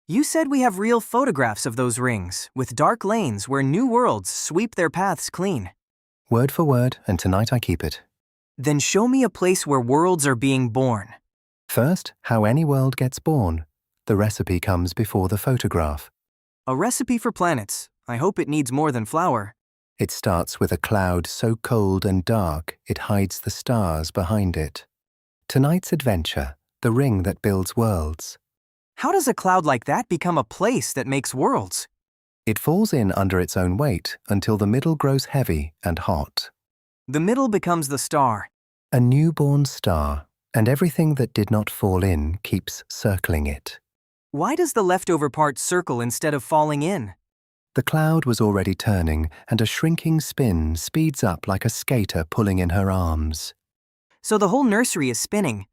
You said we have real photographs of those rings, with dark lanes where new worlds sweep their paths clean. Word for word, and tonight I keep it. Then show me a place where worlds are being born. First, how any world gets born. The recipe comes before the photograph. A recipe for planets. I hope it needs more than flour. It starts with a cloud so cold and dark it hides the stars behind it. Tonight's adventure, the ring that builds worlds. How does a cloud like that become a place that makes worlds? It falls in under its own weight until the middle grows heavy and hot. The middle becomes the star. A newborn star, and everything that did not fall in keeps circling it. Why does the leftover part circle instead of falling in? The cloud was already turning, and a shrinking spin speeds up like a skater pulling in her arms. So the whole nursery is spinning.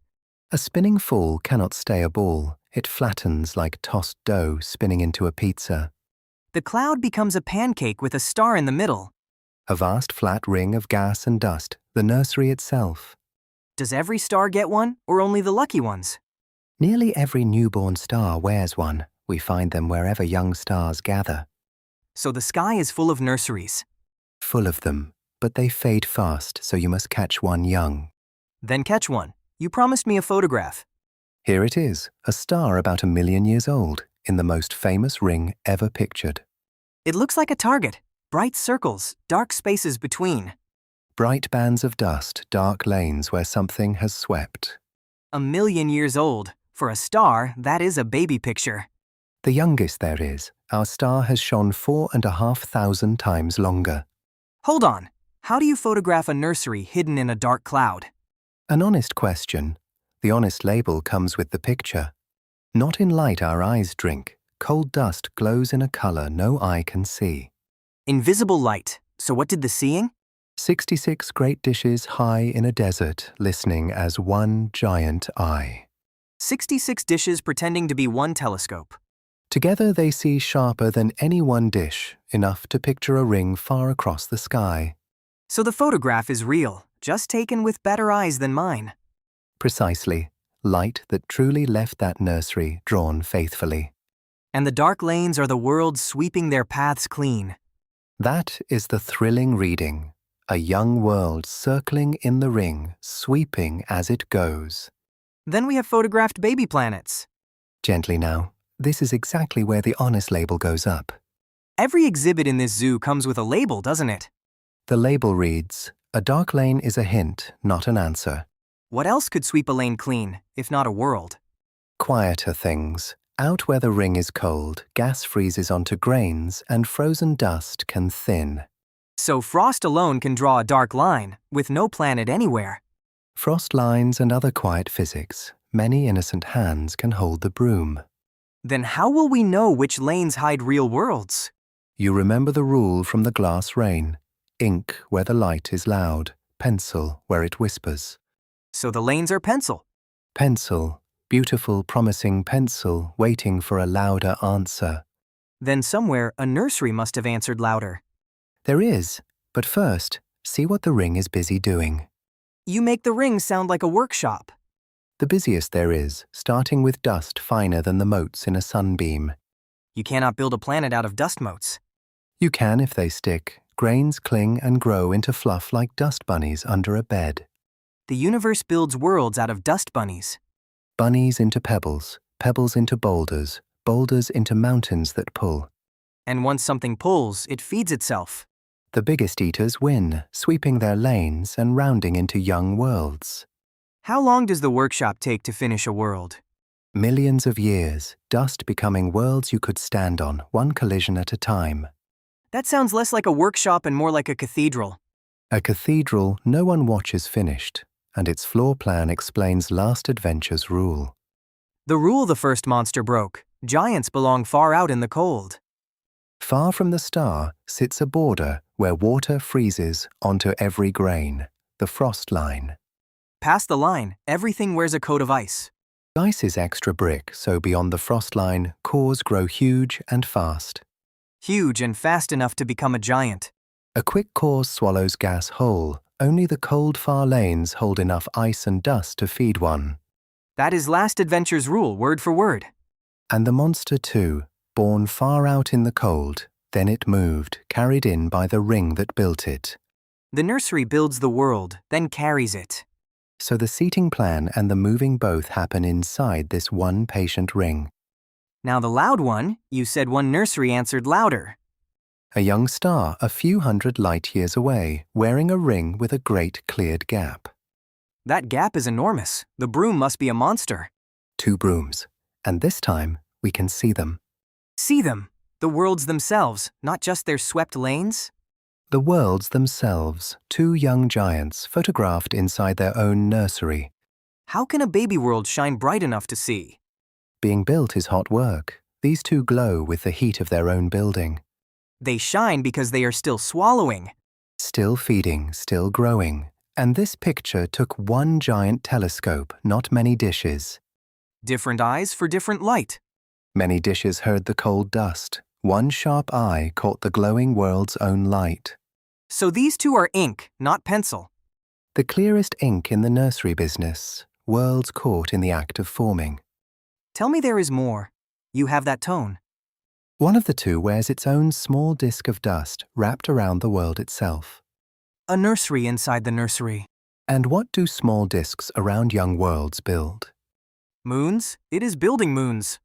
A spinning fool cannot stay a ball. It flattens like tossed dough spinning into a pizza. The cloud becomes a pancake with a star in the middle. A vast flat ring of gas and dust, the nursery itself. Does every star get one, or only the lucky ones? Nearly every newborn star wears one. We find them wherever young stars gather. So the sky is full of nurseries. Full of them, but they fade fast, so you must catch one young. Then catch one. You promised me a photograph. Here it is, a star about 1 million years old, in the most famous ring ever pictured. It looks like a target. Bright circles, dark spaces between. Bright bands of dust, dark lanes where something has swept. 1 million years old. For a star, that is a baby picture. The youngest there is, our star has shone 4,500 times longer. Hold on. How do you photograph a nursery hidden in a dark cloud? An honest question. The honest label comes with the picture. Not in light our eyes drink. Cold dust glows in a color no eye can see. Invisible light. So what did the seeing? 66 great dishes high in a desert, listening as one giant eye. 66 dishes pretending to be one telescope. Together they see sharper than any one dish, enough to picture a ring far across the sky. So the photograph is real, just taken with better eyes than mine. Precisely. Light that truly left that nursery drawn faithfully. And the dark lanes are the worlds sweeping their paths clean. That is the thrilling reading. A young world circling in the ring, sweeping as it goes. Then we have photographed baby planets. Gently now. This is exactly where the honest label goes up. Every exhibit in this zoo comes with a label, doesn't it? The label reads, "A dark lane is a hint, not an answer." What else could sweep a lane clean, if not a world? Quieter things. Out where the ring is cold, gas freezes onto grains and frozen dust can thin. So frost alone can draw a dark line, with no planet anywhere. Frost lines and other quiet physics. Many innocent hands can hold the broom. Then how will we know which lanes hide real worlds? You remember the rule from the glass rain. Ink where the light is loud, pencil where it whispers. So the lanes are pencil. Pencil, beautiful promising pencil waiting for a louder answer. Then somewhere a nursery must have answered louder. There is, but first, see what the ring is busy doing. You make the ring sound like a workshop. The busiest there is, starting with dust finer than the motes in a sunbeam. You cannot build a planet out of dust motes. You can if they stick. Grains cling and grow into fluff like dust bunnies under a bed. The universe builds worlds out of dust bunnies. Bunnies into pebbles, pebbles into boulders, boulders into mountains that pull. And once something pulls, it feeds itself. The biggest eaters win, sweeping their lanes and rounding into young worlds. How long does the workshop take to finish a world? Millions of years, dust becoming worlds you could stand on, one collision at a time. That sounds less like a workshop and more like a cathedral. A cathedral no one watches finished, and its floor plan explains last adventure's rule. The rule the first monster broke. Giants belong far out in the cold. Far from the star sits a border where water freezes onto every grain, the frost line. Past the line, everything wears a coat of ice. Ice is extra brick, so beyond the frost line, cores grow huge and fast. Huge and fast enough to become a giant. A quick core swallows gas whole. Only the cold far lanes hold enough ice and dust to feed one. That is last adventure's rule, word for word. And the monster too, born far out in the cold, then it moved, carried in by the ring that built it. The nursery builds the world, then carries it. So the seating plan and the moving both happen inside this one patient ring. Now the loud one, you said one nursery answered louder. A young star a few hundred light years away, wearing a ring with a great cleared gap. That gap is enormous. The broom must be a monster. 2 brooms, and this time we can see them. See them. The worlds themselves, not just their swept lanes. The worlds themselves, 2 young giants photographed inside their own nursery. How can a baby world shine bright enough to see? Being built is hot work. These 2 glow with the heat of their own building. They shine because they are still swallowing. Still feeding, still growing. And this picture took one giant telescope, not many dishes. Different eyes for different light. Many dishes heard the cold dust. One sharp eye caught the glowing world's own light. So these 2 are ink, not pencil. The clearest ink in the nursery business, worlds caught in the act of forming. Tell me there is more. You have that tone. One of the 2 wears its own small disk of dust wrapped around the world itself. A nursery inside the nursery. And what do small disks around young worlds build? Moons? It is building moons.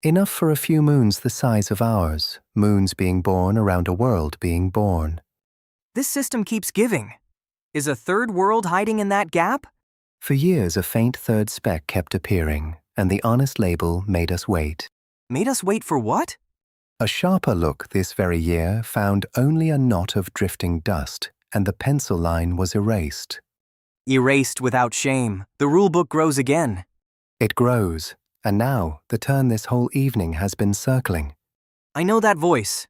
Enough for a few moons the size of ours, moons being born around a world being born. This system keeps giving. Is a third world hiding in that gap? For years a faint third speck kept appearing, and the honest label made us wait. Made us wait for what? A sharper look this very year found only a knot of drifting dust, and the pencil line was erased. Erased without shame. The rulebook grows again. It grows, and now the turn this whole evening has been circling. I know that voice.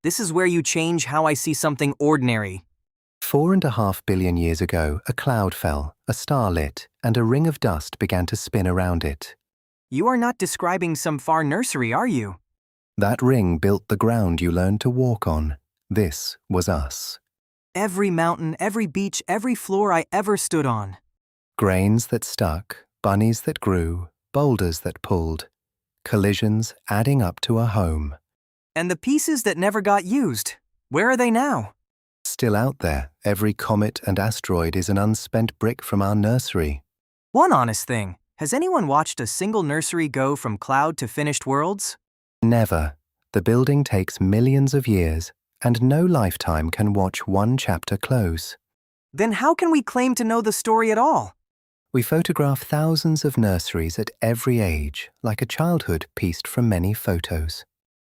This is where you change how I see something ordinary. 4.5 billion years ago, a cloud fell, a star lit, and a ring of dust began to spin around it. You are not describing some far nursery, are you? That ring built the ground you learned to walk on. This was us. Every mountain, every beach, every floor I ever stood on. Grains that stuck, bunnies that grew, boulders that pulled. Collisions adding up to a home. And the pieces that never got used, where are they now? Still out there, every comet and asteroid is an unspent brick from our nursery. One honest thing, has anyone watched a single nursery go from cloud to finished worlds? Never. The building takes millions of years, and no lifetime can watch one chapter close. Then how can we claim to know the story at all? We photograph thousands of nurseries at every age, like a childhood pieced from many photos.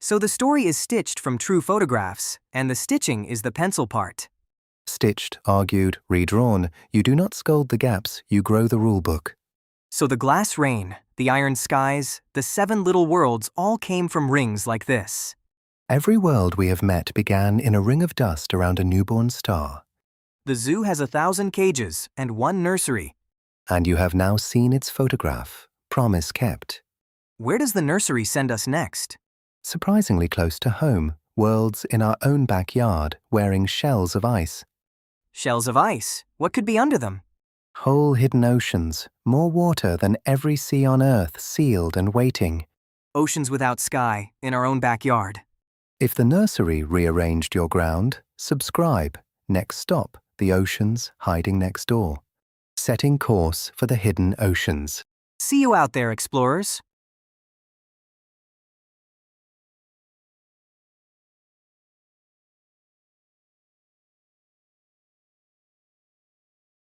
So the story is stitched from true photographs, and the stitching is the pencil part. Stitched, argued, redrawn, you do not scold the gaps, you grow the rulebook. So the glass rain, the iron skies, the 7 little worlds all came from rings like this. Every world we have met began in a ring of dust around a newborn star. The zoo has 1,000 cages and 1 nursery. And you have now seen its photograph, promise kept. Where does the nursery send us next? Surprisingly close to home, worlds in our own backyard wearing shells of ice. Shells of ice. What could be under them? Whole hidden oceans, more water than every sea on earth sealed and waiting. Oceans without sky, in our own backyard. If the nursery rearranged your ground, subscribe. Next stop, the oceans hiding next door. Setting course for the hidden oceans. See you out there, explorers.